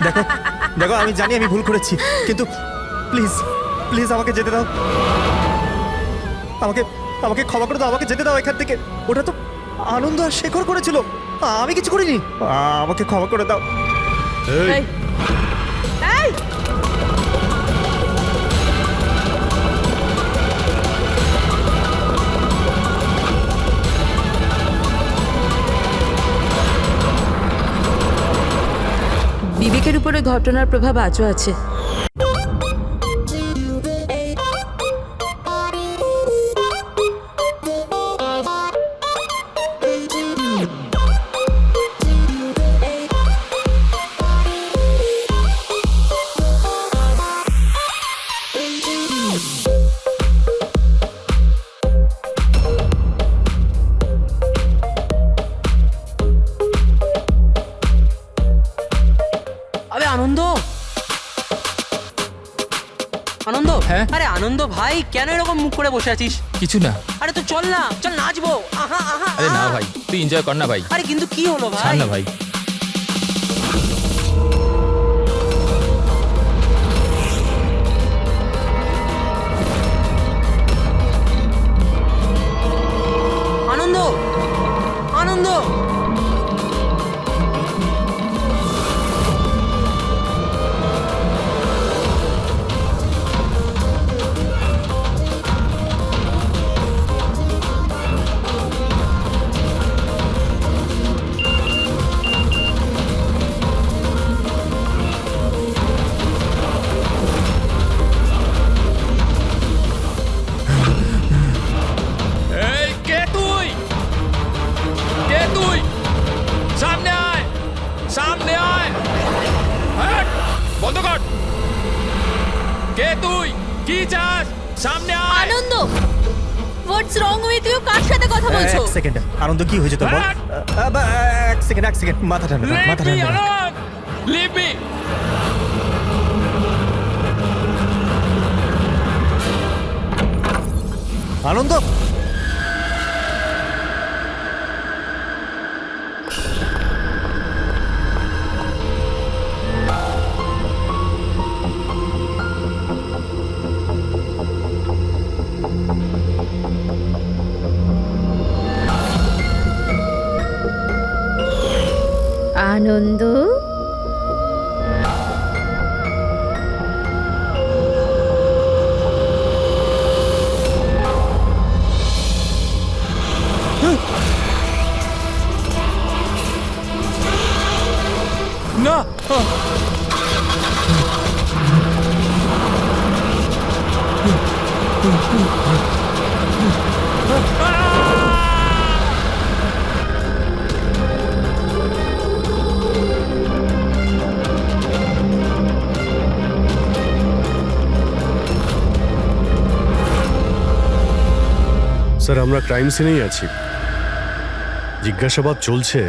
দেখো দেখো, আমি জানি আমি ভুল করেছি, কিন্তু প্লিজ প্লিজ আমাকে যেতে দাও। আমাকে আমাকে ক্ষমা করে দাও, আমাকে যেতে দাও এখান থেকে। ওটা তো আনন্দ আর শেখর করেছিল, আমি কিছু করিনি। আমাকে ক্ষমা করে দাও। এই, এই! বিবেকের উপরে ঘটনার প্রভাব আজও আছে। আরে আনন্দ, আনন্দ, হ্যাঁ? আরে আনন্দ ভাই, কেন এরকম মুখ করে বসে আছিস? কিছু না। আরে তো চল না, চল নাচবো। আহা আহা আরে না আহা। ভাই, তুই এনজয় কর না ভাই। আরে কিন্তু কি হলো ভাই? ছাড় না ভাই। আনন্দ, আনন্দ, এই কে তুই? কে তুই? সামনে আয়, সামনে আয়। হ্যাট, বন্ধ কর। কে তুই? কি চাস? সামনে আয়। আনন্দ, হোয়াটস রং উইথ ইউ? কার সাথে কথা বলছো? এক সেকেন্ড, আনন্দ কি হয়েছে তোর? হ্যাঁ? এক সেকেন্ড, মাথা ঠান্ডা রাখ, মাথা Leave me ঠান্ডা রাখ। alone. Leave me. আনন্দ, আনন্দ, না। স্যার, আমরা ক্রাইম সিনেই আছি, জিজ্ঞাসাবাদ চলছে,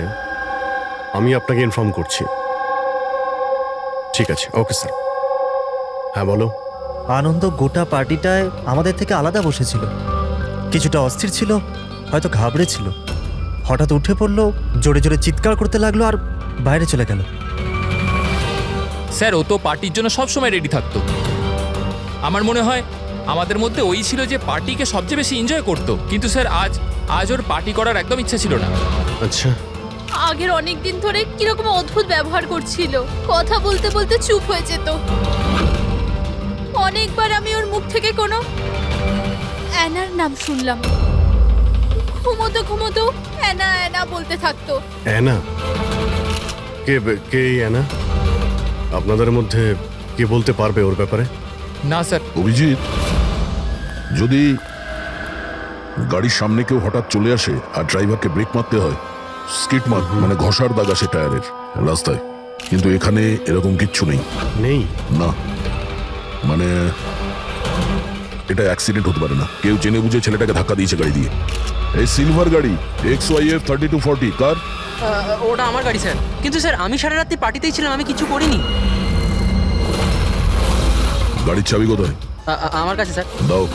আমি আপনাকে ইনফর্ম করছি। ঠিক আছে, ওকে স্যার। হ্যাঁ বলো। আনন্দ গোটা পার্টিটায় আমাদের থেকে আলাদা বসেছিল, কিছুটা অস্থির ছিল, হয়তো ঘাবড়েছিল। হঠাৎ উঠে পড়লো, জোরে জোরে চিৎকার করতে লাগলো আর বাইরে চলে গেল। স্যার, ও তো পার্টির জন্য সবসময় রেডি থাকতো। আমার মনে হয় আমাদের মধ্যে ওই ছিল যে পার্টিকে সবচেয়ে বেশি এনজয় করতো। কিন্তু স্যার আজ ওর পার্টি করার একদম ইচ্ছা ছিল না। আচ্ছা, আগের অনেক দিন ধরে কিরকম অদ্ভুত ব্যবহার করছিল, কথা বলতে বলতে চুপ হয়ে যেত। অনেকবার আমি ওর মুখ থেকে কোনো অ্যানার নাম শুনলাম। ঘুমোতো ঘুমোতো অ্যানা অ্যানা বলতে থাকতো। অ্যানা? কে কে এই অ্যানা? আপনাদের মধ্যে কে বলতে পারবে ওর ব্যাপারে? না স্যার। অভিজিৎ, যদি গাড়ির সামনে কেউ হঠাৎ চলে আসে আর ড্রাইভারকে ব্রেক মারতে হয়, স্কিট মার্ক মানে ঘষার দাগ আসে টায়ারের রাস্তায়, কিন্তু এখানে এরকম কিচ্ছু নেই। নেই? না, মানে এটা অ্যাক্সিডেন্ট হতে পারে না। কেউ জেনে বুঝে ছেলেটাকে ধাক্কা দিয়েছে গাড়ি দিয়ে। এই সিলভার গাড়ি XYF 3240 কার? ওটা আমার গাড়ি স্যার। কিন্তু স্যার আমি সারা রাত্রি পার্টিতেই ছিলাম, আমি কিছু করিনি। গাড়ির চাবি কোথায়? আমার কাছে স্যার। দাও।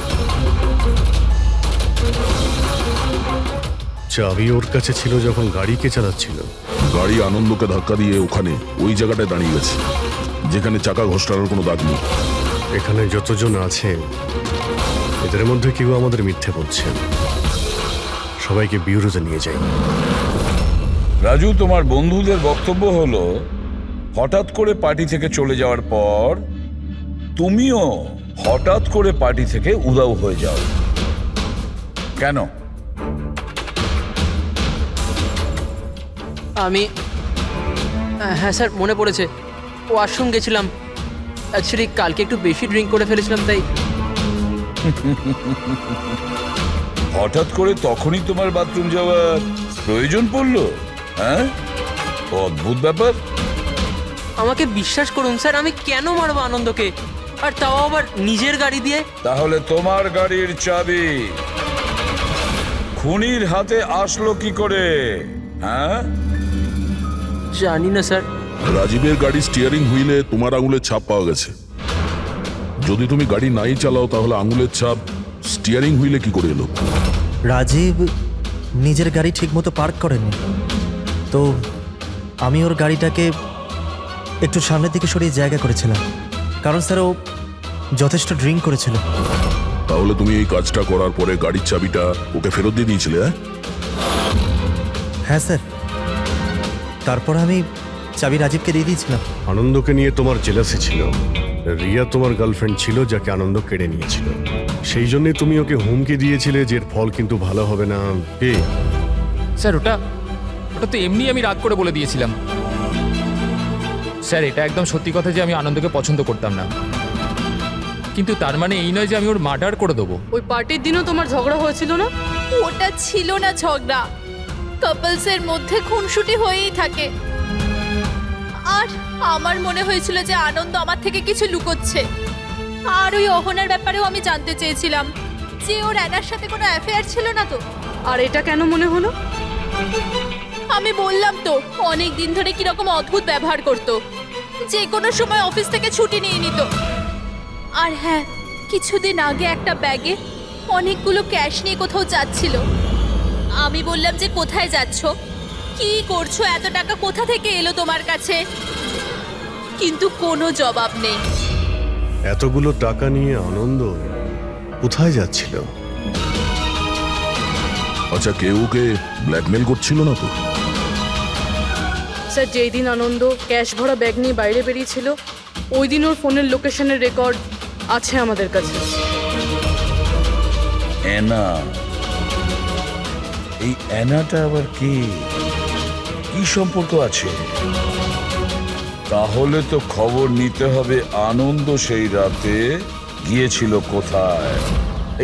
চাবি ওর কাছে ছিল যখন গাড়ি কে চালাচ্ছিল? গাড়ি আনন্দকে ধাক্কা দিয়ে ওখানে ওই জায়গাটায় দাঁড়িয়ে গেছে যেখানে চাকা ঘষটানোর কোনো দাগ নেই। এখানে যতজন আছে এদের মধ্যে কেউ আমাদের মিথ্যে বলছে। সবাইকে বিউরোতে নিয়ে যাই। রাজু, তোমার বন্ধুদের বক্তব্য হলো হঠাৎ করে পার্টি থেকে চলে যাওয়ার পর তুমিও হঠাৎ করে পার্টি থেকে উধাও হয়ে যাও। কেন? আমি হ্যাঁ স্যার, মনে পড়েছে, ওয়াশরুম গেছিলাম। অ্যাকচুয়ালি কালকে একটু বেশি ড্রিঙ্ক করে ফেলেছিলাম, তাই। হঠাৎ করে তখনই তোমার বাথরুম যাওয়ার প্রয়োজন পড়লো? হ্যাঁ, অদ্ভুত ব্যাপার। আমাকে বিশ্বাস করুন স্যার, আমি কেন মারবো আনন্দকে, আর তাও আবার নিজের গাড়ি দিয়ে? তাহলে তোমার গাড়ির চাবি খুনির হাতে আসলো কি করে? হ্যাঁ, জানি না স্যার। রাজীবের গাড়ি স্টিয়ারিং হুইলে তোমার আঙুলের ছাপ পাওয়া গেছে। যদি তুমি গাড়ি নাই চালাও তাহলে আঙুলের ছাপ স্টিয়ারিং হুইলে কি করে এলো? রাজীব নিজের গাড়ি ঠিকমতো পার্ক করেনি, তো আমি ওর গাড়িটাকে একটু সামনের দিকে সরিয়ে জায়গা করেছিলাম, কারণ স্যার ও যথেষ্ট ড্রিঙ্ক করেছিল। তাহলে তুমি এই কাজটা করার পরে গাড়ির চাবিটা ওকে ফেরত দিয়ে দিয়েছিলে? হ্যাঁ স্যার, তারপর আমি চাবি রাজীবকে দিয়ে দিয়েছিলাম। আনন্দকে নিয়ে তোমার জেলাসি ছিল। রিয়া তোমার গার্লফ্রেন্ড ছিল যাকে আনন্দ কেড়ে নিয়েছিল। সেই জন্যই তুমি ওকে হুমকি দিয়েছিলে যে এর ফল কিন্তু ভালো হবে না। স্যার ওটা তো এমনি আমি রাগ করে বলে দিয়েছিলাম। স্যার এটা একদম সত্যি কথা যে আমি আনন্দকে পছন্দ করতাম না, কিন্তু তার মানে এই নয় যে আমি ওর মার্ডার করে দেবো। ওই পার্টির দিনও তোমার ঝগড়া হয়েছিল না? ওটা ছিল না ঝগড়া, কাপলসের মধ্যে খুনসুটি হয়েই থাকে। আর আমার মনে হয়েছিল যে আনন্দ আমার থেকে কিছু লুকোচ্ছে। আর ওই অহনার ব্যাপারেও আমি জানতে চেয়েছিলাম যে ওর অ্যানার সাথে কোনো অ্যাফেয়ার ছিল না তো। আর এটা কেন মনে হলো? আমি বললাম তো, অনেক দিন ধরে কিরকম অদ্ভুত ব্যবহার করতো, যে কোনো সময় অফিস থেকে ছুটি নিয়ে নিত। আর হ্যাঁ, কিছুদিন আগে একটা ব্যাগে অনেকগুলো ক্যাশ নিয়ে কোথাও যাচ্ছিল। আমি বললাম যে কোথায় যাচ্ছ, কি করছো, এত টাকা কোথা থেকে এলো তোমার কাছে? কিন্তু কোনো জবাব নেই। এতগুলো টাকা নিয়ে আনন্দ কোথায় যাচ্ছিল? আচ্ছা, কেউ ওকে ব্ল্যাকমেল করছিল না তো? স্যার, যেই দিন আনন্দ ক্যাশ ভরা ব্যাগ নিয়ে বাইরে বেরিয়েছিল ওই দিন ওর ফোনের লোকেশনের রেকর্ড আছে আমাদের কাছে। অ্যানা, এই অ্যানাটা আবার কি সম্পর্ক আছে? তাহলে তো খবর নিতে হবে আনন্দ সেই রাতে গিয়েছিল কোথায়।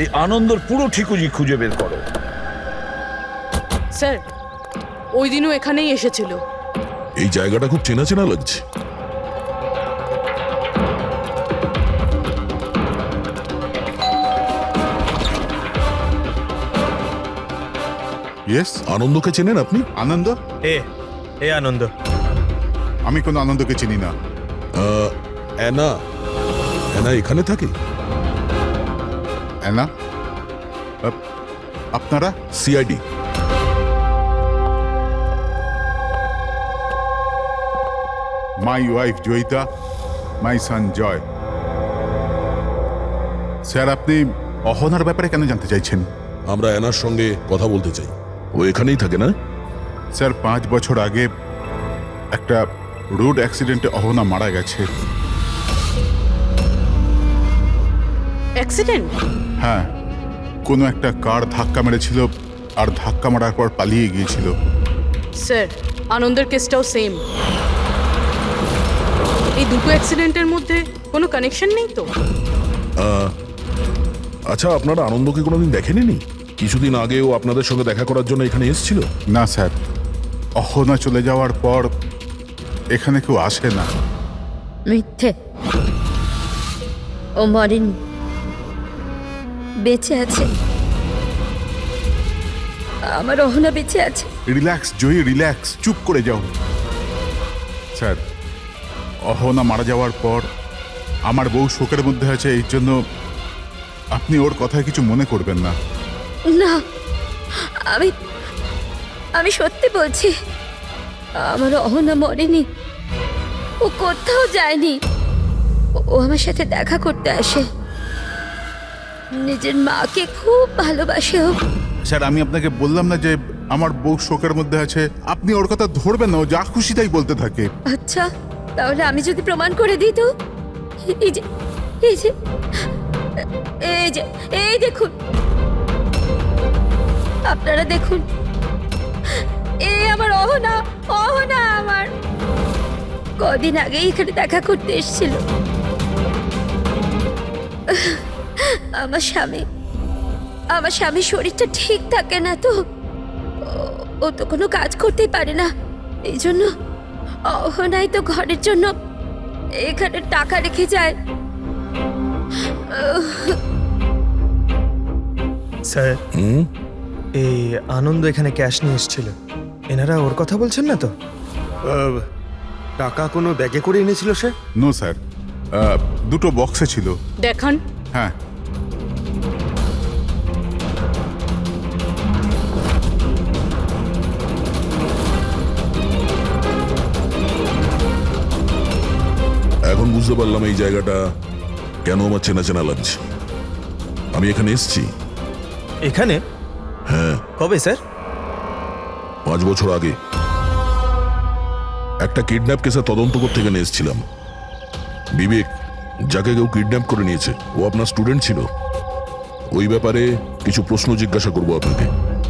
এই আনন্দর পুরো ঠিকুজি খুঁজে বের করো। স্যার, ওই দিনও এখানেই এসেছিল। এই জায়গাটা খুব চেনা চেনা লাগছে। ইয়েস, আনন্দকে চেনেন আপনি? আনন্দ? এ আনন্দ। আমি কোনো আনন্দকে চিনি না। অ্যানা অ্যানা এখানে থাকে? অ্যানা? আপনারা? CID. My wife Joyita, my son Joy. Sir, আপনি অহনার ব্যাপারে কেন জানতে চাইছেন? আমরা অ্যানার সঙ্গে কথা বলতে চাই। ও এখানেই থাকে না? স্যার, 5 বছর আগে একটা রোড অ্যাক্সিডেন্টে অহনা মারা গেছে। অ্যাক্সিডেন্ট? হ্যাঁ, কোনো একটা কার ধাক্কা মেরেছিল আর ধাক্কা মারার পর পালিয়ে গিয়েছিল। স্যার, আনন্দের কেসটাও সেম। এই দুটো অ্যাক্সিডেন্টের মধ্যে কোনো কানেকশন নেই তো? আচ্ছা, আপনারা আনন্দকে কোনোদিন দেখেননি? কিছুদিন আগেও আপনাদের সঙ্গে দেখা করার জন্য এখানে এসেছিল? না স্যার, অহনা চলে যাওয়ার পর এখানে কেউ আসে না। মিথ্যে, ও মরেনি, বেঁচে আছে। আমার অহনা বেঁচে আছে। রিল্যাক্স জয়ী, রিল্যাক্স, চুপ করে যাও। স্যার, অহনা মারা যাওয়ার পর আমার বউ শোকের মধ্যে আছে, এই জন্য আপনি ওর কথায় কিছু মনে করবেন না। না, আমি আমি সত্যি বলছি, আমার অহনা মরেনি। ও কোথাও যায়নি। ও আমার সাথে দেখা করতে আসে। নিজের মাকে খুব ভালোবাসে ও। স্যার আমি আপনাকে বললাম না যে আমার বউ শোকের মধ্যে আছে? আপনি ওর কথা ধরবেন না, ও যা খুশি তাই বলতে থাকে। আচ্ছা, তাহলে আমি যদি প্রমাণ করে দিই তো? এই যে এই যে এই যে এই দেখুন, আপনারা দেখুন, এই আমার অহনা, অহনা আমার কদিন আগে এখানে দেখা করতে এসেছিল। আমার স্বামীর শরীরটা ঠিক থাকে না তো, ও তো কোনো কাজ করতেই পারে না। এই জন্য অহনাই তো ঘরের জন্য এখানে টাকা রেখে যায়। স্যার, এই আনন্দ এখানে ক্যাশ নিয়ে এসেছিল। এনারা ওর কথা বলছেন না তো? টাকা কোনো ব্যাগে করে এনেছিল সে? নো স্যার, দুটো বক্সে ছিল। দেখান। হ্যাঁ, এখন বুঝতে পারলাম এই জায়গাটা কেন আমার চেনা চেনা লাগছে। আমি এখানে এসেছি। এখানে? হ্যাঁ, কবে স্যার? 5 বছর আগে একটা কিডন্যাপ কেসে তদন্ত করতে এখানে এসেছিলাম। বিবেক, যাকে কেউ কিডন্যাপ করে নিয়েছে, ও আপনার স্টুডেন্ট ছিল। ওই ব্যাপারে কিছু প্রশ্ন জিজ্ঞাসা করবো আপনাকে।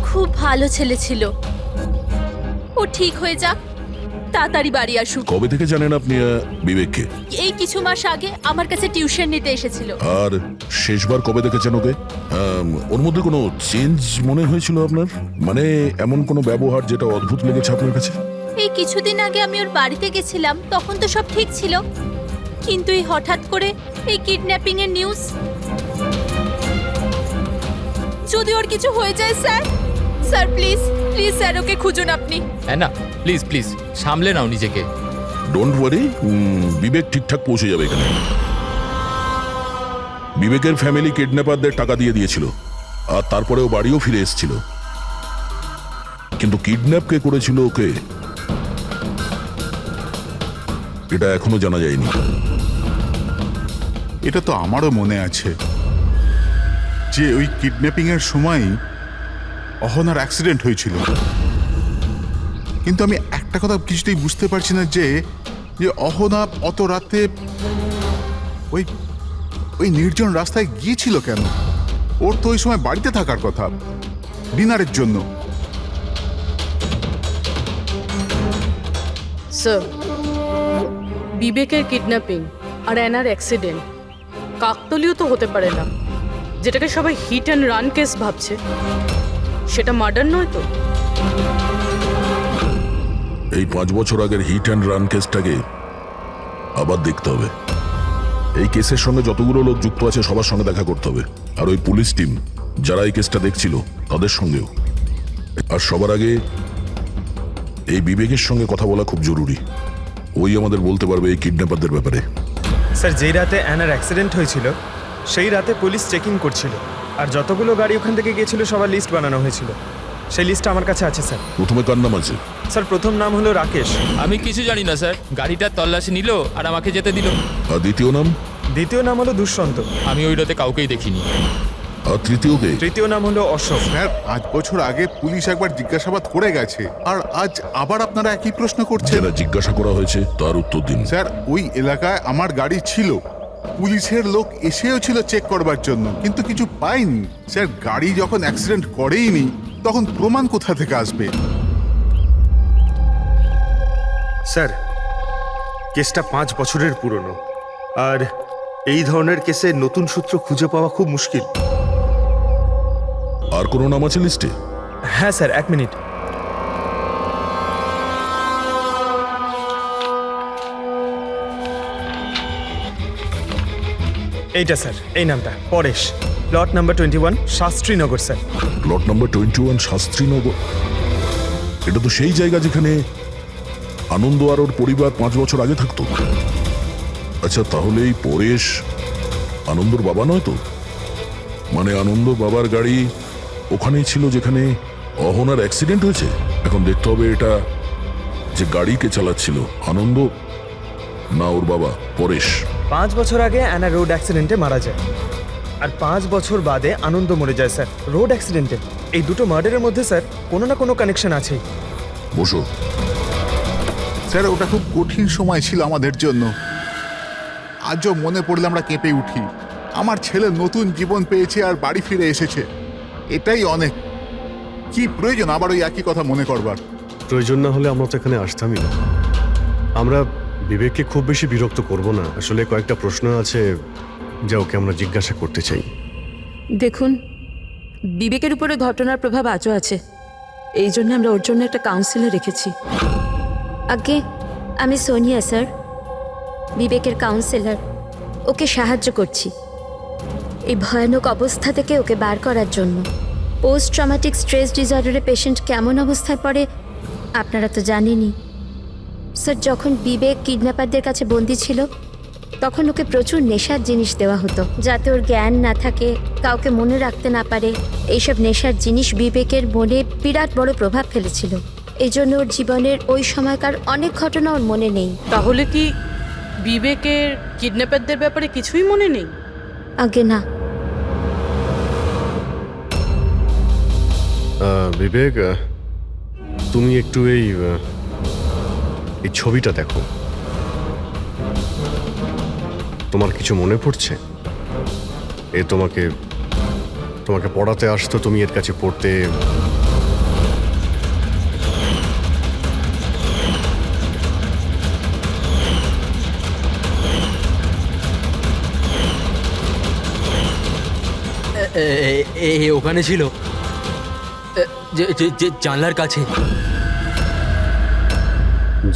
খুব ভালো ছেলে ছিল। ও ঠিক হয়ে যাক, তাড়াতাড়ি বাড়ি আসুক। কবে থেকে জানেন আপনি বিবেককে? এই কিছু মাস আগে আমার কাছে টিউশন নিতে এসেছিল। আর শেষবার কবে দেখেছেন ওকে? ওর মধ্যে কোনো চেঞ্জ মনে হয়েছিল আপনার? মানে এমন কোনো ব্যবহার যেটা অদ্ভুত লেগেছে আপনার কাছে? এই কিছুদিন আগে আমি ওর বাড়িতে গেছিলাম, তখন তো সব ঠিক ছিল, কিন্তু এই হঠাৎ করে এই কিডন্যাপিং এর নিউজ। যদি ওর কিছু হয়ে যায় sir, sir please please sir okay খুঁজুন আপনি। হ্যাঁ না, প্লিজ প্লিজ সামলে নাও নিজেকে। ডোন্ট ওয়ারি, বিবেক ঠিকঠাক পৌঁছে যাবে এখানে। বিবেকের ফ্যামিলি কিডন্যাপারদের টাকা দিয়ে দিয়েছিল, আর তারপরেও বাড়িও ফিরে এসেছিল। কিন্তু কিডন্যাপ কে করেছিল ওকে, এটা এখনো জানা যায়নি। এটা তো আমারও মনে আছে যে ওই কিডন্যাপিং এর সময় অহনার অ্যাক্সিডেন্ট হয়েছিল। কিন্তু আমি একটা কথা কিছুতেই বুঝতে পারছি না যে অহনা অত রাতে ওই ওই নির্জন রাস্তায় গিয়েছিল কেন? ওর তো ওই সময় বাড়িতে থাকার কথা, ডিনারের জন্য। স্যার, বিবেকের কিডন্যাপিং আর অ্যানার অ্যাক্সিডেন্ট কাকতালীয় তো হতে পারে না। যেটাকে সবাই হিট অ্যান্ড রান কেস ভাবছে, সেটা মার্ডার নয় তো? এই 5 বছর আগের হিট অ্যান্ড রান কেসটাকে আবার দেখতে হবে। এই কেসের সঙ্গে যতগুলো লোক যুক্ত আছে সবার সঙ্গে দেখা করতে হবে, আর ওই পুলিশ টিম যারা এই কেসটা দেখছিল তাদের সঙ্গেও। আর সবার আগে এই বিবেকের সঙ্গে কথা বলা খুব জরুরি। ওই আমাদের বলতে পারবে এই কিডন্যাপারদের ব্যাপারে। স্যার, যেই রাতে অ্যানার অ্যাক্সিডেন্ট হয়েছিল সেই রাতে পুলিশ চেকিং করছিল, আর যতগুলো গাড়ি ওখান থেকে গিয়েছিল সবার লিস্ট বানানো হয়েছিল। সেই লিস্টটা আমার কাছে আছে স্যার। প্রথমে কার নাম আছে? স্যার, প্রথম নাম হলো রাকেশ। আমি কিছু জানি না স্যার, গাড়িটার তল্লাশি নিল আর আমাকে যেতে দিল। আর দ্বিতীয় নাম? দ্বিতীয় নাম হলো দুষ্যন্ত। আমি ওই রাতে কাউকেই দেখিনি। আর তৃতীয় কে? তৃতীয় নাম হলো অশোক। স্যার, 5 বছর আগে পুলিশ একবার জিজ্ঞাসাবাদ করে গেছে, আর আজ আবার আপনারা একই প্রশ্ন করছেন। যারা জিজ্ঞাসা করা হয়েছে তার উত্তর দিন। স্যার, ওই এলাকায় আমার গাড়ি ছিল, পুলিশের লোক এসেও ছিল চেক করবার জন্য, কিন্তু কিছু পাইনি। স্যার, গাড়ি যখন অ্যাক্সিডেন্ট করেইনি তখন প্রমাণ কোথা থেকে আসবে? স্যার, কেসটা 5 বছরের পুরনো, আর এই ধরনের কেসে নতুন সূত্র খুঁজে পাওয়া খুব মুশকিল। আর কোনো নাম আছে লিস্টে? হ্যাঁ স্যার, 1 মিনিট। এইটা স্যার, এই নামটা Paresh, plot number 21, Shastrinagar sir. Plot number 21, Shastrinagar. এটা তো সেই জায়গা যেখানে আনন্দ আর ওর পরিবার 5 বছর আগে থাকতো। আচ্ছা, তাহলে এই পরেশ আনন্দর বাবা নয় তো? মানে আনন্দ বাবার গাড়ি ওখানেই ছিল যেখানে অহনার অ্যাক্সিডেন্ট হয়েছে? এখন দেখতে হবে এটা যে গাড়ি কে চালাচ্ছিল, আনন্দ না ওর বাবা পরেশ। 5 বছর আগে অ্যানা রোড অ্যাক্সিডেন্টে মারা যায়, আর 5 বছর বাদে আনন্দ মরে যায় স্যার রোড অ্যাক্সিডেন্টে। এই দুটো মার্ডারের মধ্যে স্যার কোনো না কোনো কানেকশন আছেই। বসো। স্যার ওটা খুব কঠিন সময় ছিল আমাদের জন্য। আজও মনে পড়লে আমরা কেঁপে উঠি। আমার ছেলে নতুন জীবন পেয়েছে আর বাড়ি ফিরে এসেছে, এটাই অনেক। কি প্রয়োজন আবার ওই একই কথা মনে করবার? প্রয়োজন না হলে আমরা তো এখানে আসতামই না। আমরা বিবেককে খুব বেশি বিরক্ত করব না। আসলে কয়েকটা প্রশ্ন আছে যা ওকে আমরা জিজ্ঞাসা করতে চাই। দেখুন, বিবেকের উপরে ঘটনার প্রভাব আজও আছে, এই জন্য আমরা ওর জন্য একটা কাউন্সিলর রেখেছি। আগে আমি সোনিয়া স্যার, বিবেকের কাউন্সিলর। ওকে সাহায্য করছি এই ভয়ানক অবস্থা থেকে ওকে বার করার জন্য। পোস্ট ট্রমাটিক স্ট্রেস ডিসঅর্ডারের পেশেন্ট কেমন অবস্থায় পড়ে আপনারা তো জানেনই। স্যার, যখন বিবেক কিডন্যাপারদের কাছে বন্দি ছিল তখন ওকে প্রচুর নেশার জিনিস দেওয়া হতো যাতে ওর জ্ঞান না থাকে, কাউকে মনে রাখতে না পারে। এইসব নেশার জিনিস বিবেকের মনে বিরাট বড় প্রভাব ফেলেছিল। এই জন্য ওর জীবনের ওই সময়কার অনেক ঘটনা ওর মনে নেই। তাহলে কি বিবেকের কিডন্যাপারদের ব্যাপারে কিছুই মনে নেই? আগে না। বিবেক, তুমি একটু এই ছবিটা দেখো। তোমার কিছু মনে পড়ছে? এ তোমাকে পড়াতে আসতো, তুমি এর কাছে পড়তে। ওখানে ছিল যে জানলার কাছে।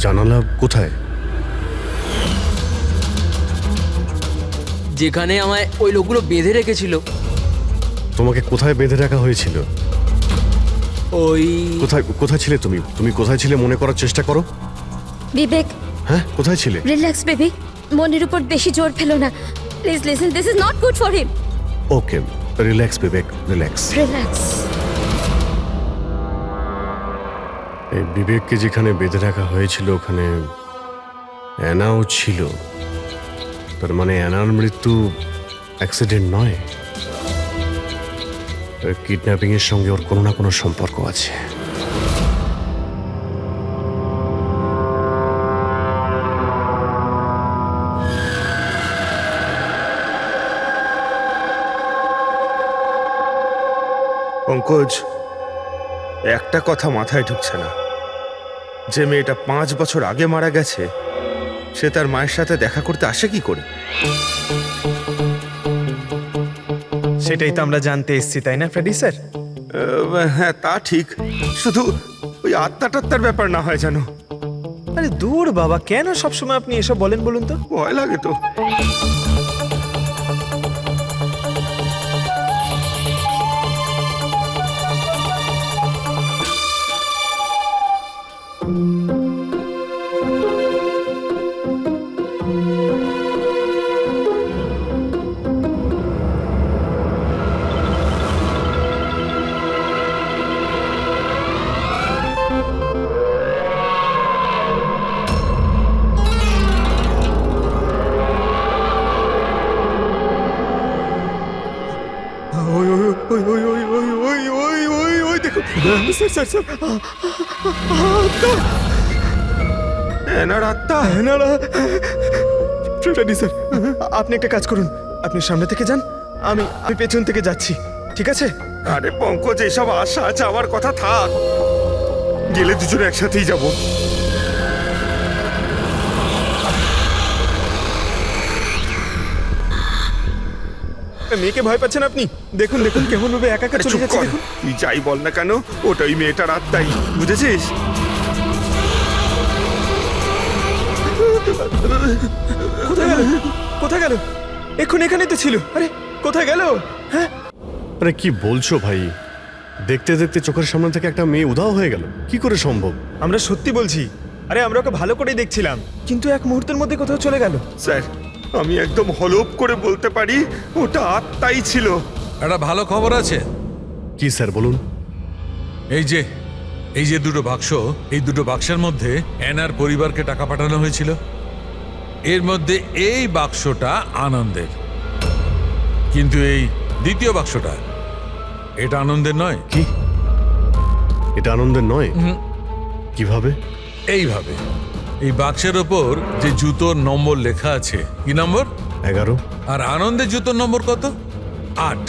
জানালা কোথায়? যেখানে আমায় ওই লোকগুলো বেঁধে রেখেছিল। তোমাকে কোথায় বেঁধে রাখা হয়েছিল? ওই কোথায় ছিলে তুমি? তুমি কোথায় ছিলে মনে করার চেষ্টা করো। বিবেক, হ্যাঁ, কোথায় ছিলে? রিল্যাক্স বেবি, মনের উপর বেশি জোর ফেলো না। Please listen, this is not good for him. Okay, relax Vivek, relax. Relax. এই বিবেককে যেখানে বেঁধে রাখা হয়েছিল ওখানে অ্যানাও ছিল। তার মানে অ্যানার মৃত্যু অ্যাক্সিডেন্ট নয়, কিডন্যাপিং এর সঙ্গে ওর কোনো না কোনো সম্পর্ক আছে। পঙ্কজ, একটা কথা মাথায় ঢুকছে না, যে মেয়েটা 5 বছর আগে মারা গেছে সে তার মায়ের সাথে দেখা করতে আসে কি করে? সেটাই তো আমরা জানতে এসেছি, তাই না ফ্রেডি স্যার? হ্যাঁ, তা ঠিক। শুধু ওই আত্মাটাত্মার ব্যাপার না হয় যেন। আরে দূর বাবা, কেন সবসময় আপনি এসব বলেন বলুন তো? ভয় লাগে তো। ফ্রেডি স্যার, আপনি একটা কাজ করুন, আপনি সামনে থেকে যান, আমি পেছন থেকে যাচ্ছি, ঠিক আছে? আরে পঙ্কজ, এসব আশা যাওয়ার কথা থাক, গেলে দুজনে একসাথেই যাব। মেয়েকে ভয় পাচ্ছেন আপনি? দেখুন দেখুন কেমন ভাবে একা একা চলে যাচ্ছে। দেখুন, তুই যাই বল না কেন, ওটা ওই মেয়েটার আত্মাই, বুঝেছিস? কোথায় গেল? এক্ষুনি এখানেই তো ছিল। আরে কোথায় গেল? হ্যাঁ, আরে কি বলছো ভাই? দেখতে দেখতে চোখের সামনে থেকে একটা মেয়ে উধাও হয়ে গেল, কি করে সম্ভব? আমরা সত্যি বলছি। আরে আমরা ওকে ভালো করেই দেখছিলাম, কিন্তু এক মুহূর্তের মধ্যে কোথাও চলে গেল। স্যার, আমি একদম হলপ করে বলতে পারি ওটা আত্মাই ছিল। একটা ভালো খবর আছে। কি স্যার বলুন। এই যে এই যে দুটো বাক্স, এই দুটো বাক্সের মধ্যে অ্যানার পরিবারকে টাকা পাঠানো হয়েছিল। এর মধ্যে এই বাক্সটা আনন্দের, কিন্তু এই দ্বিতীয় বাক্সটা এটা আনন্দের নয়। কি এটা আনন্দের নয়? কিভাবে? এইভাবে, এই বাক্সের ওপর যে জুতোর নম্বর লেখা আছে, কি নম্বর? 11। আর আনন্দের জুতোর নম্বর কত? 8।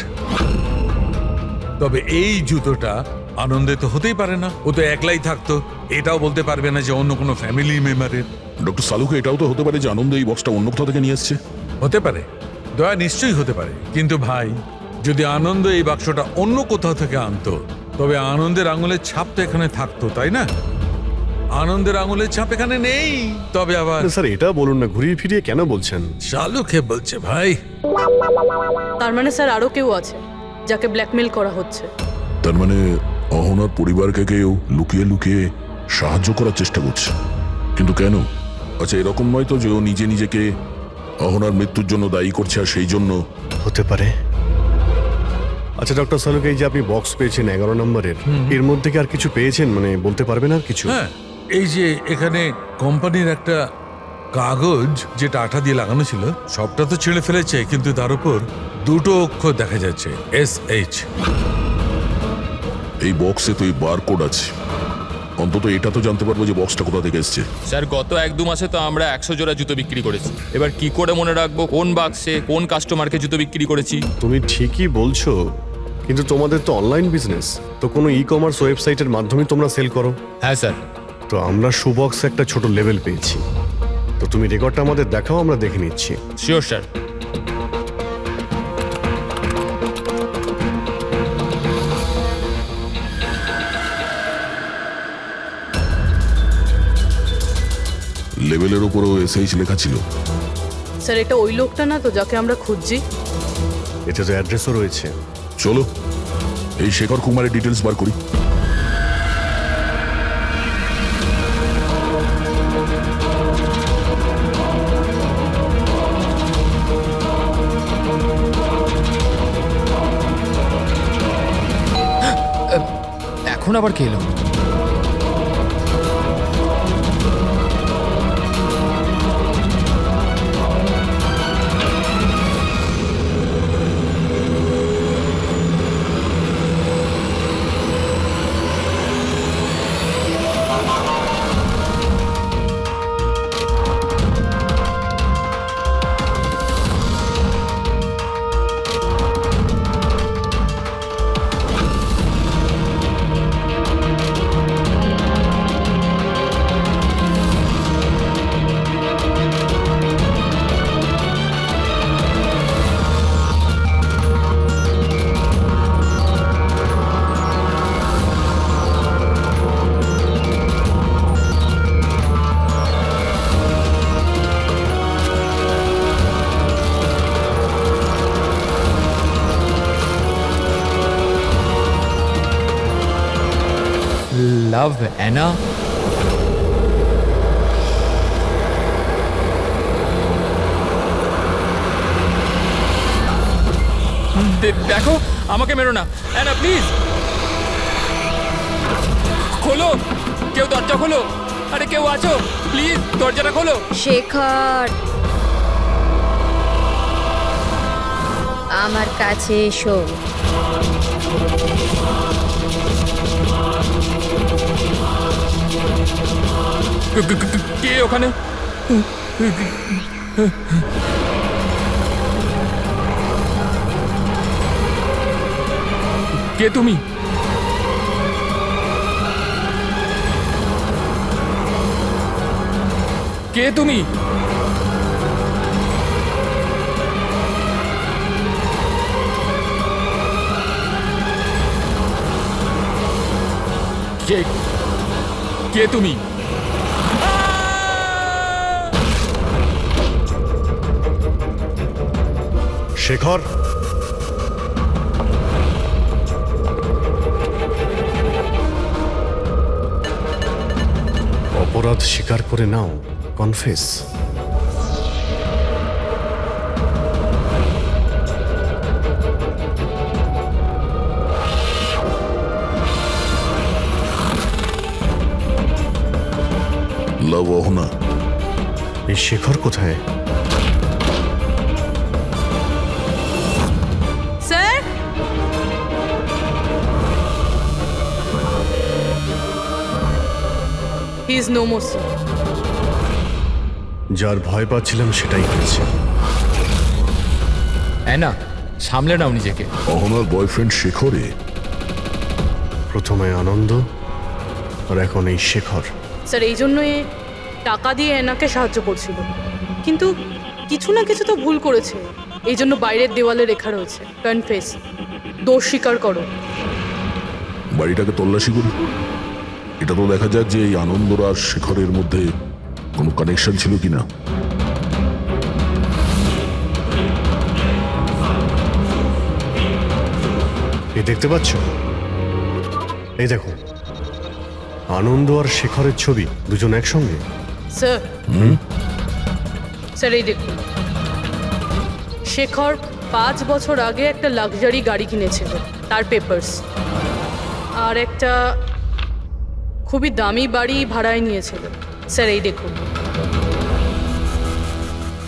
তবে এই জুতোটা আনন্দে তো হতেই পারে না, ও তো একলাই থাকতো, এটাও বলতে পারবে না যে অন্য কোনো ফ্যামিলি মেম্বারের। ডক্টর সালুকে এটাও তো হতে পারে যে আনন্দ এই বক্সটা অন্য কোথাও থেকে নিয়ে এসছে। হতে পারে, দয়া নিশ্চয়ই হতে পারে, কিন্তু ভাই যদি আনন্দ এই বাক্সটা অন্য কোথাও থেকে আনতো তবে আনন্দের আঙুলের ছাপ তো এখানে থাকতো, তাই না? আনন্দের আঙুলের ছাপ এখানে নেই। তবে আবার স্যার এটা বলুন না, ঘুরিয়ে ফিরিয়ে কেন বলছেন? শালুকে বলছে ভাই। তার মানে স্যার আরও কেউ আছে যাকে ব্ল্যাকমেল করা হচ্ছে। তার মানে অহনার পরিবারকে কেউ লুকিয়ে লুকিয়ে সাহায্য করার চেষ্টা করছে, কিন্তু কেন? আচ্ছা, এরকম নয় তো যে ও নিজে নিজেকে অহনার মৃত্যুর জন্য দায়ী করছে আর সেই জন্য? হতে পারে। আচ্ছা ডক্টর সালুকে, এই যে আপনি বক্স পেয়েছেন 11 নম্বরের, এর মধ্যে কি আর কিছু পেয়েছেন? মানে বলতে পারবেন আর কিছু? হ্যাঁ, এই যে এখানে কোম্পানির একটা কাগজ যেটা আঠা দিয়ে লাগানো ছিল, সবটা তো ছিঁড়ে ফেলেছে, কিন্তু তার উপর দুটো অক্ষর দেখা যাচ্ছে, SH। এই বক্সে তো এই বারকোড আছে, অন্তত এটা তো জানতে পারবো যে বক্সটা কোথা থেকে এসছে। স্যার গত 1-2 মাসে তো আমরা 100 জোড়া জুতো বিক্রি করেছি। এবার কি করে মনে রাখবো কোন বাক্সে কোন কাস্টমারকে জুতো বিক্রি করেছি? তুমি ঠিকই বলছো, কিন্তু তোমাদের তো অনলাইন বিজনেস, তো কোনো ই কমার্স ওয়েবসাইটের মাধ্যমে তোমরা সেল করো। হ্যাঁ স্যার। তো আমরা শুবক্সে একটা ছোট লেভেল পেয়েছি, তো তুমি রেকর্ডটা আমাদের দেখাও, আমরা দেখে নিচ্ছি। Sure sir. লেভেলের উপরও SH লেখা ছিল। স্যার এটা ওই লোকটা না তো যাকে আমরা খুঁজছি? এতে তো অ্যাড্রেসও রয়েছে। চলো এই শেখর কুমারের ডিটেলস বার করি। এখন আবার কে এলো? Love Anna? দেখো, আমাকে মেরো না অ্যানা, প্লিজ খোলো, কেউ দরজা খোলো। আরে কেউ আছো, প্লিজ দরজাটা খোলো। শেখর, আমার কাছে এসো। কে ওখানে? কে তুমি? কে তুমি? কে কে তুমি? শেখর, অপরাধ স্বীকার করে নাও, কনফেস। লাভ অহনা। এই শেখর কোথায়? Sir, he is no more sir. যার ভয় পাচ্ছিলাম সেটাই হয়েছে। অ্যানা, সামলে নাও নিজেকে। অহনার বয়ফ্রেন্ড শেখরে। প্রথমে আনন্দ, আর এখন এই শেখর। স্যার, এই জন্য এ টাকা দিয়ে এনাকে সাহায্য করছিল, কিন্তু কিছু না কিছু তো ভুল করেছে। এই জন্য বাইরের দেওয়ালে লেখা রয়েছে কনফেস, দোষ স্বীকার করো। বাড়িটাকে তল্লাশি করি। এটা তো দেখা যাক যে এই আনন্দর আর শেখরের মধ্যে কোনো কানেকশন ছিল কিনা। এই দেখতে পাচ্ছ? এই দেখো, আনন্দ আর শেখরের ছবি, দুজন একসঙ্গে। স্যার, স্যার এই দেখুন, শেখর 5 বছর আগে একটা লাক্সারি গাড়ি কিনেছিল, তার পেপারস, আর একটা খুবই দামি বাড়ি ভাড়ায় নিয়েছিল। স্যার এই দেখুন।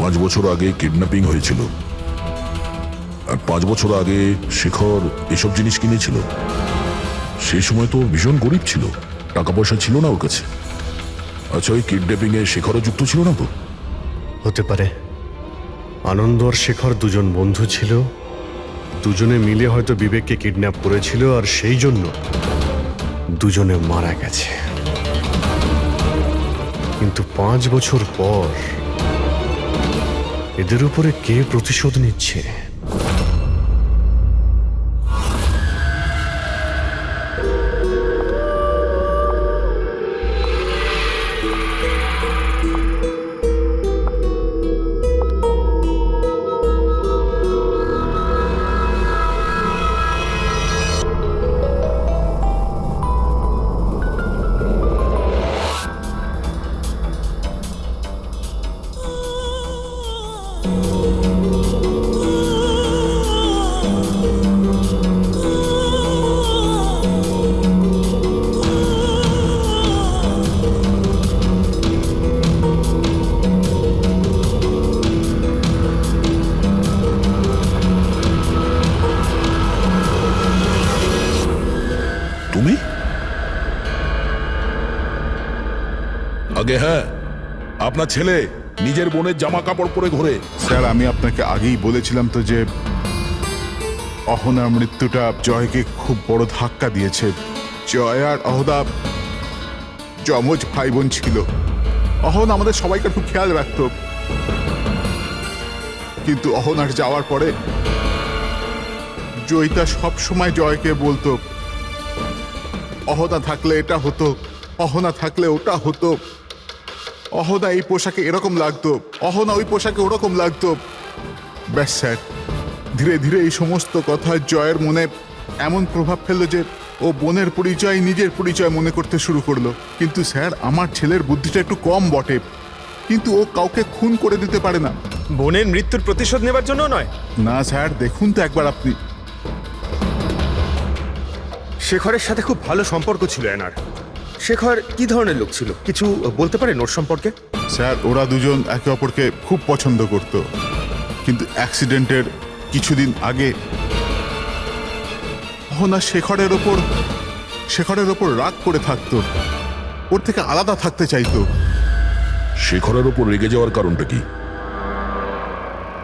5 বছর আগে কিডন্যাপিং হয়েছিল, আর 5 বছর আগে শেখর এসব জিনিস কিনেছিল। সেই সময় তো ভীষণ গরিব ছিল, টাকা পয়সা ছিল না ওর কাছে। আচ্ছা, ওই কিডন্যাপিং এ শেখরও যুক্ত ছিল না তো? হতে পারে। আনন্দ আর শেখর দুজন বন্ধু ছিল, দুজনে মিলে হয়তো বিবেককে কিডন্যাপ করেছিল, আর সেই জন্য দুজনে মারা গেছে। কিন্তু 5 বছর পর এদের উপরে কে প্রতিশোধ নিচ্ছে? তুমি? আগে হ্যাঁ, আপনার ছেলে নিজের বোনের জামা কাপড় পরে ঘোরে। স্যার, আমি আপনাকে আগেই বলেছিলাম তো যে অহনার মৃত্যুটা জয়কে খুব বড় ধাক্কা দিয়েছে। জয় আর অহনা যমজ ভাই বোন ছিল। অহন আমাদের সবাইকে খুব খেয়াল রাখত, কিন্তু অহনার যাওয়ার পরে জয়িতা সব সময় জয়কে বলতো, অহনা থাকলে এটা হতো, অহনা থাকলে ওটা হতো, অহনা এই পোশাকে এরকম লাগতো, অহনা ওই পোশাকে ওরকম লাগতো। ব্যাস স্যার, ধীরে ধীরে এই সমস্ত কথা জয়ের মনে এমন প্রভাব ফেললো যে ও বোনের পরিচয় নিজের পরিচয় মনে করতে শুরু করলো। কিন্তু স্যার, আমার ছেলের বুদ্ধিটা একটু কম বটে, কিন্তু ও কাউকে খুন করে দিতে পারে না। বোনের মৃত্যুর প্রতিশোধ নেবার জন্য নয়। না স্যার, দেখুন তো একবার আপনি। শেখরের সাথে খুব ভালো সম্পর্ক ছিল এনার। শেখর কি ধরনের লোক ছিল, কিছু বলতে পারেন ওর সম্পর্কে? স্যার, ওরা দুজন একে অপরকে খুব পছন্দ করত, কিন্তু অ্যাক্সিডেন্টের কিছুদিন আগে অহনা শেখরের ওপর রাগ করে থাকতো, ওর থেকে আলাদা থাকতে চাইতো। শেখরের ওপর রেগে যাওয়ার কারণটা কি?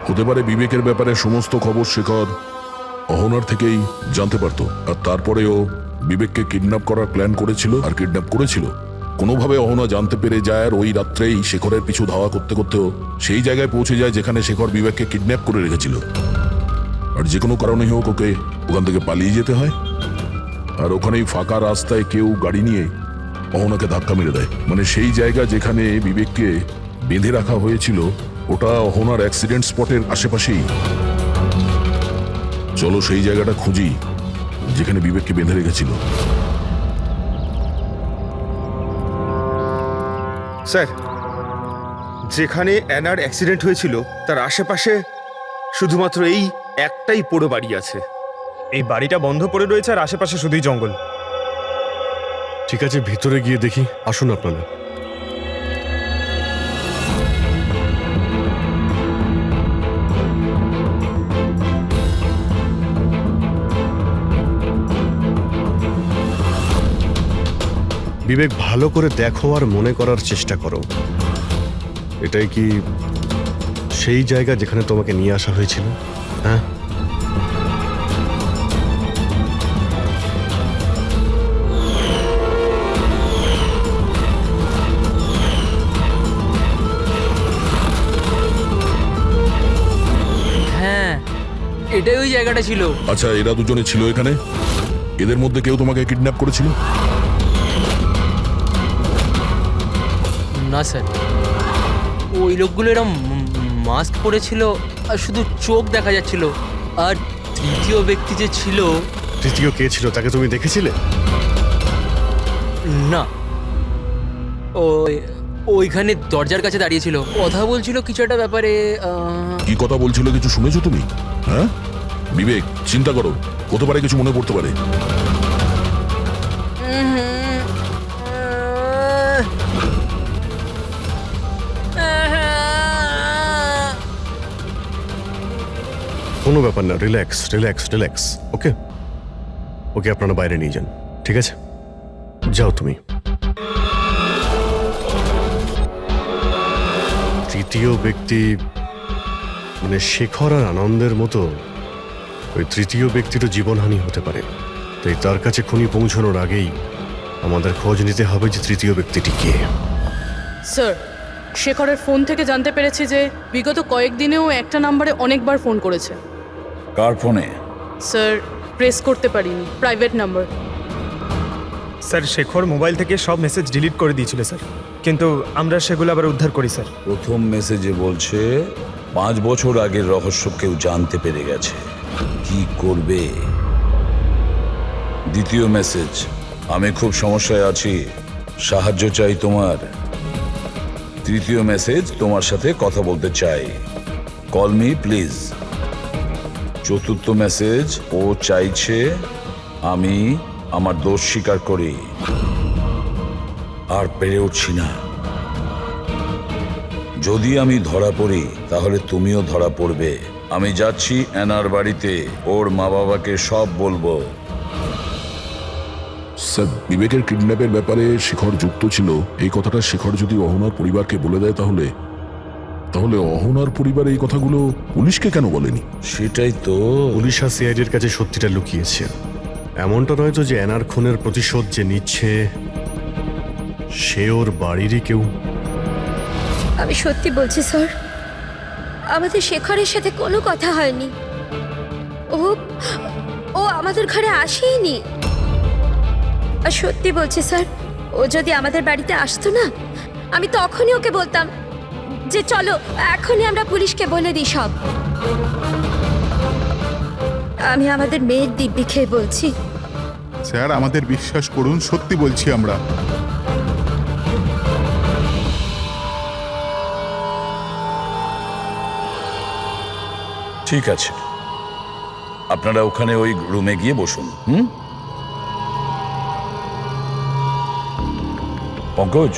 হতে পারে বিবেকের ব্যাপারে সমস্ত খবর শেখর অহনার থেকেই জানতে পারতো, আর তারপরেও বিবেককে কিডন্যাপ করার প্ল্যান করেছিল আর কিডন্যাপ করেছিল। কোনোভাবে অহনা জানতে পেরে যায়, আর ওই রাত্রেই শেখরের পিছু ধাওয়া করতে করতেও সেই জায়গায় পৌঁছে যায় যেখানে শেখর বিবেককে কিডন্যাপ করে রেখেছিল। আর যে কোনো কারণে হোক ওকে ওখান থেকে পালিয়ে যেতে হয়, আর ওখানেই ফাঁকা রাস্তায় কেউ গাড়ি নিয়ে অহনাকে ধাক্কা মেরে দেয়। মানে সেই জায়গা যেখানে বিবেককে বেঁধে রাখা হয়েছিল ওটা অহনার অ্যাক্সিডেন্ট স্পটের আশেপাশেই। চলো সেই জায়গাটা খুঁজি যেখানে বিবেককে বেঁধে রেখেছিল। স্যার, যেখানে অ্যানার অ্যাক্সিডেন্ট হয়েছিল তার আশেপাশে শুধুমাত্র এই একটাই পোড়ো বাড়ি আছে। এই বাড়িটা বন্ধ পড়ে রয়েছে আর আশেপাশে শুধুই জঙ্গল। ঠিক আছে, ভিতরে গিয়ে দেখি। আসুন আপনারা। বিবেক, ভালো করে দেখো আর মনে করার চেষ্টা করো, এটাই কি সেই জায়গা যেখানে তোমাকে নিয়ে আসা হয়েছিল? হ্যাঁ, হ্যাঁ, এটাই ওই জায়গাটা ছিল। আচ্ছা, এরা দুজনে ছিল এখানে? এদের মধ্যে কেউ তোমাকে কিডন্যাপ করেছিল? না স্যার, ওই লোকগুলো এরম মাস্ক পরেছিল আর শুধু চোখ দেখা যাচ্ছিল। আর তৃতীয় ব্যক্তি যে ছিল, তৃতীয় কে ছিল তাকে তুমি দেখেছিলে? না, ওইখানে দরজার কাছে দাঁড়িয়ে ছিল, কথা বলছিল কিছু একটা ব্যাপারে। কি কথা বলছিল, কিছু শুনেছো তুমি? হ্যাঁ বিবেক, চিন্তা করো, হতে পারে কিছু মনে পড়তে পারে। কোনো ব্যাপার না, রিল্যাক্স রিল্যাক্স রিল্যাক্স। ওকে ওকে, আপনারা বাইরে নিয়ে যান, ঠিক আছে? যাও তুমি। তৃতীয় ব্যক্তি মানে শেখর আর আনন্দের মতো ওই তৃতীয় ব্যক্তিরও জীবনহানি হতে পারে, তাই তার কাছে খুনি পৌঁছানোর আগেই আমাদের খোঁজ নিতে হবে যে তৃতীয় ব্যক্তিটি কে। স্যার, শেখরের ফোন থেকে জানতে পেরেছি যে বিগত কয়েকদিনেও একটা নাম্বারে অনেকবার ফোন করেছে। কার ফোনে? স্যার, প্রেস করতে পারিনি, private number. Sir, Shekhar mobile থেকে সব মেসেজ ডিলিট করে দিয়েছিল স্যার, কিন্তু আমরা সেগুলো আবার উদ্ধার করি স্যার। প্রথম মেসেজে বলছে 5 বছর আগের রহস্য কেউ জানতে পেরে গেছে, কি করবে? দ্বিতীয় মেসেজ, আমি খুব সমস্যায় আছি, সাহায্য চাই তোমার। তৃতীয় মেসেজ, তোমার সাথে কথা বলতে চাই, কল মি প্লিজ। চতুর্থ মেসেজ, ও চাইছে আমি আমার দোষ স্বীকার করি, আর পেরে উঠছি না। যদি আমি ধরা পড়ি তাহলে তুমিও ধরা পড়বে। আমি যাচ্ছি অ্যানার বাড়িতে, ওর মা বাবাকে সব বলবো। স্যার, বিবেকের কিডন্যাপের ব্যাপারে শেখর যুক্ত ছিল, এই কথাটা শেখর যদি অহনার পরিবারকে বলে দেয় তাহলে তাহলে অহনার পরিবার এই কথাগুলো পুলিশকে কেন বলেনি? সেটাই তো। পুলিশ আর সিআইডির কাছে সত্যিটা লুকিয়েছে। এমনটা নয় তো যে অ্যানার খুনের প্রতিশোধ যে নিচ্ছে সে ওর বাড়িরই কেউ। আমি সত্যি বলছি স্যার, আমাদের শেখরের সাথে কোনো কথা হয়নি। ও ও আমাদের ঘরে আসেইনি। আর সত্যি বলছি স্যার, ও যদি আমাদের বাড়িতে আসতো না, আমি তখনই ওকে বলতাম যে চলো এখনই আমরা পুলিশকে বলে দিই সব। আমি আমাদের মেয়ের দিব্যি খেয়ে বলছি। স্যার, আমাদের বিশ্বাস করুন, সত্যি বলছি আমরা। ঠিক আছে, আপনারা ওখানে ওই রুমে গিয়ে বসুন। পঙ্কজ,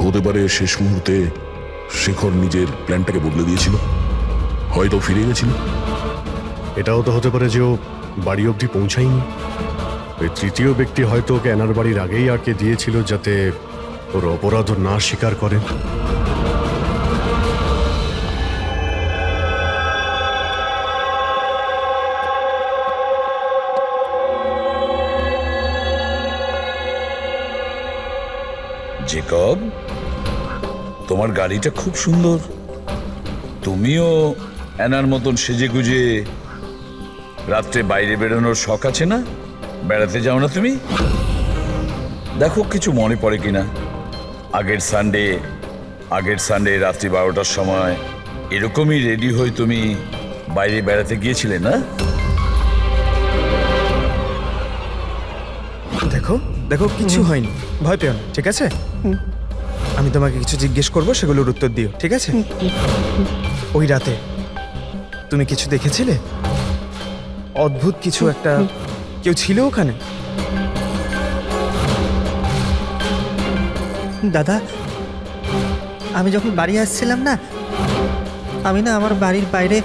হতে পারে শেষ মুহূর্তে শেখর নিজের প্ল্যানটাকে বদলে দিয়েছিল, হয়তো ফিরে গেছিল। এটাও তো হতে পারে যে ও বাড়ি অবধি পৌঁছায়নি। ওই তৃতীয় ব্যক্তি হয়তো ওকে অ্যানার বাড়ির আগেই আটকে দিয়েছিল যাতে ওর অপরাধ না স্বীকার করে। জেকব, তোমার গাড়িটা খুব সুন্দর। তুমিও অ্যানার মতন সেজে গুজে রাত্রে বাইরে বেরোনোর শখ আছে না? বেড়াতে যাও না তুমি? দেখো কিছু মনে পড়ে কিনা। আগের সানডে রাত্রি 12টার সময় এরকমই রেডি হয়ে তুমি বাইরে বেড়াতে গিয়েছিলে না? দেখো দেখো, কিছু হয়নি, ভয় পেও না, ঠিক আছে? আমি তোমাকে কিছু জিজ্ঞেস করবো, সেগুলোর উত্তর দিও, ঠিক আছে? ওই রাতে তুমি কিছু দেখেছিলে? অদ্ভুত কিছু একটা, কেউ ছিল ওখানে? দাদা, আমি যখন বাড়ি আসছিলাম না, আমি না আমার বাড়ির বাইরে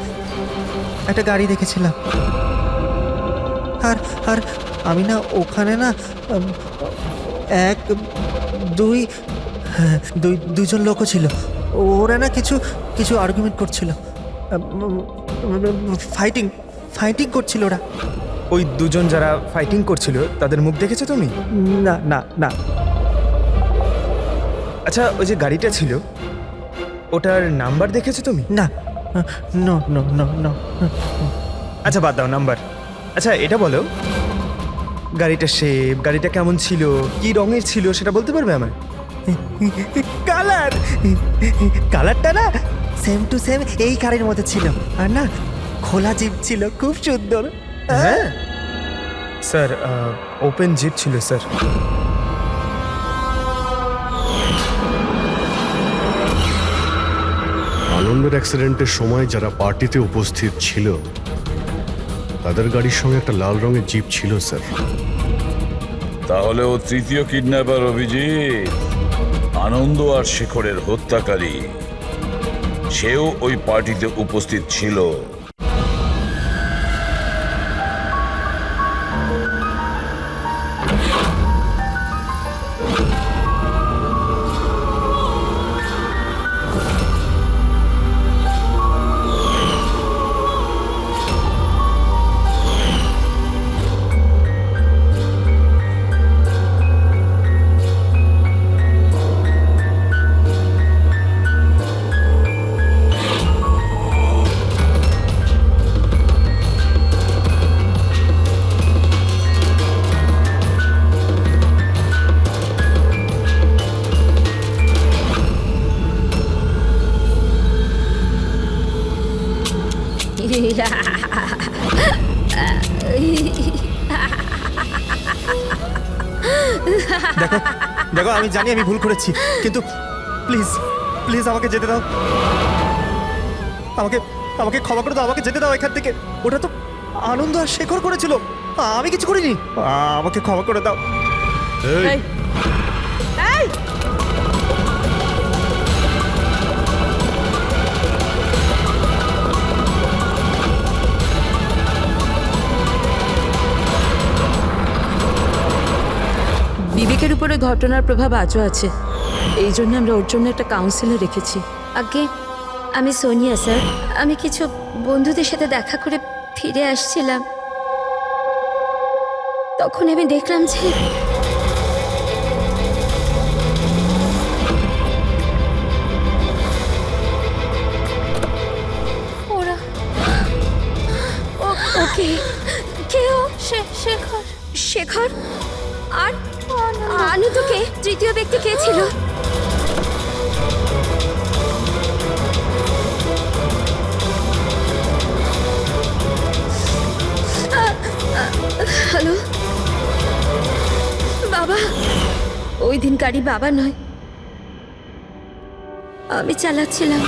একটা গাড়ি দেখেছিলাম। আর আর আমি না ওখানে না দুইজন লোকও ছিল। ওরা না কিছু কিছু আর্গুমেন্ট করছিল, ফাইটিং করছিল ওরা। ওই দুজন যারা ফাইটিং করছিল তাদের মুখ দেখেছো তুমি? না না না। আচ্ছা, ওই যে গাড়িটা ছিল ওটার নাম্বার দেখেছো তুমি? না, নো নো নো নো। আচ্ছা বাদ দাও নাম্বার। আচ্ছা এটা বলো, গাড়িটা শেপ, গাড়িটা কেমন ছিল, কি রঙের ছিল সেটা বলতে পারবে আমায়? কালারটা না সেম টু সেম এই কারের মধ্যে ছিল। আর না খোলা জিপ ছিল, খুব সুন্দর। হ্যাঁ স্যার, ওপেন জিপ ছিল স্যার। আনন্দের অ্যাক্সিডেন্টের সময় যারা পার্টিতে উপস্থিত ছিল তাদের গাড়ির সঙ্গে একটা লাল রঙের জিপ ছিল স্যার। তাহলে ও তৃতীয় কিডন্যাপার অভিজিৎ, আনন্দ আর শেখরের হত্যাকারী। সেও ওই পার্টিতে উপস্থিত ছিল। দেখো দেখো, আমি জানি আমি ভুল করেছি, কিন্তু প্লিজ প্লিজ আমাকে যেতে দাও। আমাকে আমাকে ক্ষমা করে দাও, আমাকে যেতে দাও এখান থেকে। ওটা তো আনন্দ আর শেখর করেছিল, আমি কিছু করিনি। আমাকে ক্ষমা করে দাও। এই, এই, বিবেকের উপরে ঘটনার প্রভাব আজও আছে, এই জন্য আমরা ওর জন্য একটা কাউন্সিলর রেখেছি। আগে আমি সোনিয়া স্যার, আমি কিছু বন্ধুদের সাথে দেখা করে ফিরে আসছিলাম। তখন আমি দেখলাম যে ওরা ওকে কেউ শেখর শেখর আর আনন্দকে তৃতীয় ব্যক্তি কে ছিল? হ্যালো বাবা, ওই দিন গাড়ি বাবা নয়, আমি চালাচ্ছিলাম।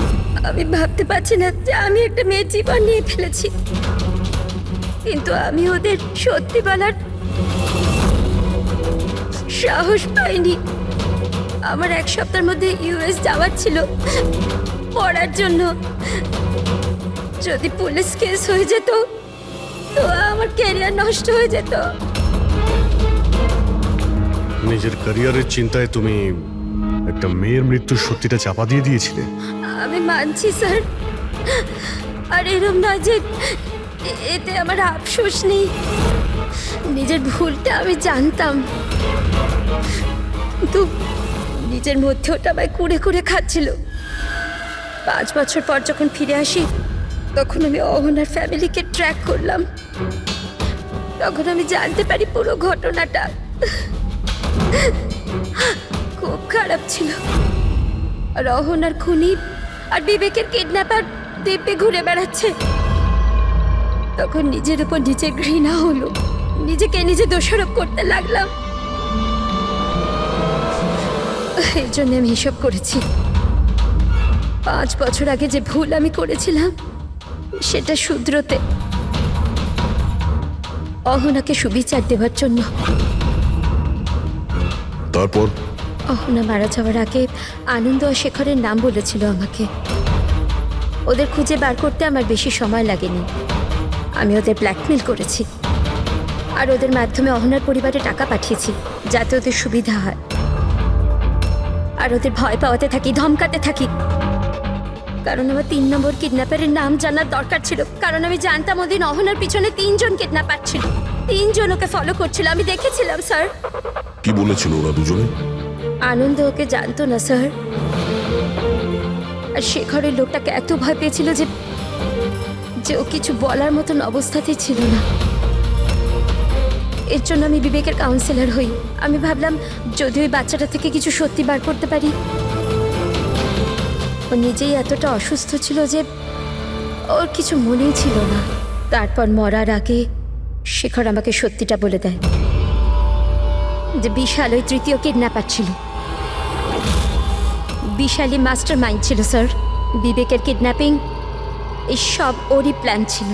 আমি ভাবতে পারছি না যে আমি একটা মেয়ের জীবন নিয়ে ফেলেছি, কিন্তু আমি ওদের সত্যি বলার সাহস পাইনি। আমার এক সপ্তাহের মধ্যে ইউএস যাওয়ার ছিল পড়ার জন্য। যদি পুলিশ কেস হয়ে যেত তো আমার ক্যারিয়ার নষ্ট হয়ে যেত। নিজের ক্যারিয়ারের চিন্তায় তুমি একটা মেয়ের মৃত্যুর সত্যিটা চাপা দিয়ে দিয়েছিলে। আমি মানছি স্যার, আর এরম নয় যে এতে আমার আফসোস নেই। নিজের ভুলটা আমি জানতাম, কিন্তু নিজের মধ্যে ওটা আমায় কুড়ে কুড়ে খাচ্ছিল। 5 বছর পর যখন ফিরে আসি তখন আমি অহনার ফ্যামিলিকে ট্র্যাক করলাম। তখন আমি জানতে পারি পুরো ঘটনাটা। খুব খারাপ ছিল। আর অহনার খুনি আর বিবেকের কিডন্যাপার দ্বীপে ঘুরে বেড়াচ্ছে। তখন নিজের উপর নিজের ঘৃণা হলো, নিজেকে নিজে দোষারোপ করতে লাগলাম। এই জন্য আমি এসব করেছি। 5 বছর আগে যে ভুল আমি করেছিলাম সেটা শুধরোতে, অহনাকে সুবিচার দেওয়ার জন্য। তারপর অহনা মারা যাওয়ার আগে আনন্দ আর শেখরের নাম বলেছিল আমাকে। ওদের খুঁজে বার করতে আমার বেশি সময় লাগেনি। আমি ওদের ব্ল্যাকমেল করেছি আর ওদের মাধ্যমে অহনার পরিবারে টাকা পাঠিয়েছি যাতে ওদের সুবিধা হয়। আর ওদের ভয় পাওয়াতে থাকি, ধমকাতে থাকি, কারণ আমার 3 নম্বর কিডন্যাপারের নাম জানার দরকার ছিল। কারণ আমি জানতাম ওদিন অহনার পিছনে 3 জন কিডন্যাপার ছিল, 3 জন ওকে ফলো করছিল। আমি দেখেছিলাম স্যার। কি বলেছিল ওরা দুজনে? আনন্দ ওকে জানতো না স্যার, আর শেখরের লোকটাকে এত ভয় পেয়েছিল যে ও কিছু বলার মতন অবস্থাতেই ছিল না। এর জন্য আমি বিবেকের কাউন্সিলর হই। আমি ভাবলাম যদি ওই বাচ্চাটা থেকে কিছু সত্যি বার করতে পারি। ও নিজেই এতটা অসুস্থ ছিল যে ওর কিছু মনেই ছিল না। তারপর মরার আগে শেখর আমাকে সত্যিটা বলে দেয় যে বিশাল ওই 3য় কিডন্যাপার ছিল। বিশালই মাস্টার মাইন্ড ছিল স্যার। বিবেকের কিডন্যাপিং এই সব ওরই প্ল্যান ছিল।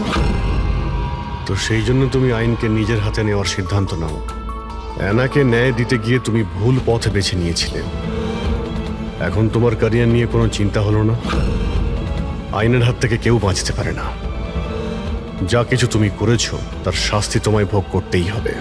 তো সেই জন্য তুমি আইনকে নিজের হাতে নেওয়ার সিদ্ধান্ত নাও। অ্যানাকে ন্যায় দিতে গিয়ে তুমি ভুল পথ বেছে নিয়েছিলে। এখন তোমার ক্যারিয়ার নিয়ে কোনো চিন্তা হলো না। আইনের হাত থেকে কেউ বাঁচতে পারে না। যা কিছু তুমি করেছো তার শাস্তি তোমায় ভোগ করতেই হবে।